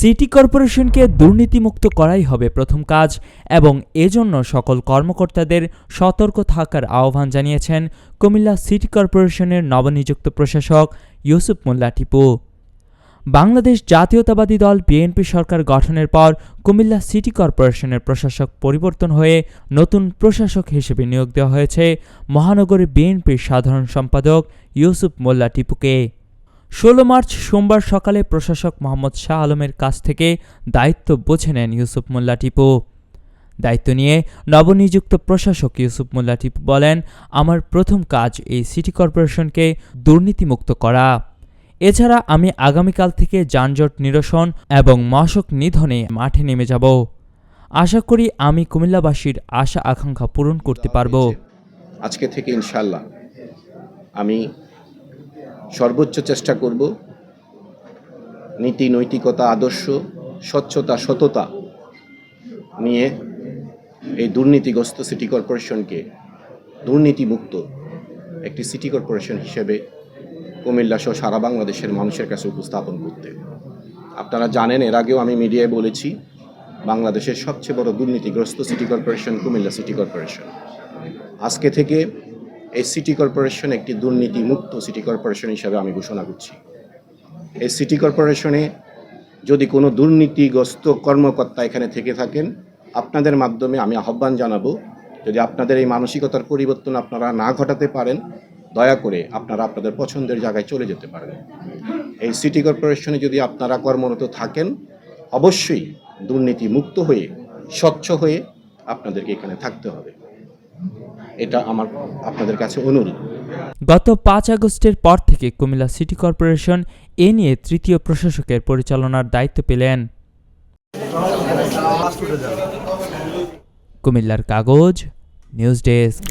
City কর্পোরেশনকে দুর্নীতিমুক্ত করাই হবে প্রথম কাজ এবং এজন্য সকল কর্মকর্তাদের সতর্ক থাকার আহ্বান জানিয়েছেন কুমিল্লা সিটি কর্পোরেশনের নবনিযুক্ত প্রশাসক ইউসুফ মোল্লা টিপু। বাংলাদেশ জাতীয়তাবাদী দল বিএনপি সরকার গঠনের পর কুমিল্লা সিটি কর্পোরেশনের প্রশাসক পরিবর্তন হয়ে নতুন প্রশাসক হিসেবে নিয়োগ দেওয়া হয়েছে মহানগরী বিএনপির সাধারণ সম্পাদক ইউসুফ মোল্লা টিপুকে। 16 মার্চ সোমবার সকালে প্রশাসক মোহাম্মদ শাহ আলমের কাছ থেকে দায়িত্ব বুঝে নেন ইউসুফ মোল্লা টিপু। দায়িত্ব নিয়ে নবনিযুক্ত প্রশাসক ইউসুফ মোল্লা টিপু বলেন, আমার প্রথম কাজ এই সিটি কর্পোরেশনকে দুর্নীতিমুক্ত করা। এছাড়া আমি আগামীকাল থেকে যানজট নিরসন এবং মশক নিধনে মাঠে নেমে যাব। আশা করি আমি কুমিল্লাবাসীর আশা আকাঙ্ক্ষা পূরণ করতে পারব। আজকে থেকে ইনশাআল্লাহ আমি সর্বোচ্চ চেষ্টা করব নীতি নৈতিকতা আদর্শ স্বচ্ছতা সততা নিয়ে এই দুর্নীতিগ্রস্ত সিটি কর্পোরেশনকে দুর্নীতিমুক্ত একটি সিটি কর্পোরেশন হিসেবে কুমিল্লা সহ সারা বাংলাদেশের মানুষের কাছে উপস্থাপন করতে। আপনারা জানেন, এর আগেও আমি মিডিয়ায় বলেছি, বাংলাদেশের সবচেয়ে বড় দুর্নীতিগ্রস্ত city corporation Comilla city corporation. আজকে থেকে এই সিটি কর্পোরেশন একটি দুর্নীতিমুক্ত সিটি কর্পোরেশন হিসাবে আমি ঘোষণা করছি। এই সিটি কর্পোরেশনে যদি কোনো দুর্নীতিগ্রস্ত কর্মকর্তা এখানে থেকে থাকেন, আপনাদের মাধ্যমে আমি আহ্বান জানাবো, যদি আপনাদের এই মানসিকতার পরিবর্তন আপনারা না ঘটাতে পারেন, দয়া করে আপনারা আপনাদের পছন্দের জায়গায় চলে যেতে পারেন। এই সিটি কর্পোরেশনে যদি আপনারা কর্মরত থাকেন, অবশ্যই দুর্নীতিমুক্ত হয়ে স্বচ্ছ হয়ে আপনাদেরকে এখানে থাকতে হবে। এটা আমার আপনাদের কাছে অনুরোধ। গত 5 আগস্টের পর থেকে কুমিল্লা সিটি কর্পোরেশন এ নিয়ে তৃতীয় প্রশাসকের পরিচালনার দায়িত্ব পেলেন। কুমিল্লার কাগজ, নিউজ ডেস্ক।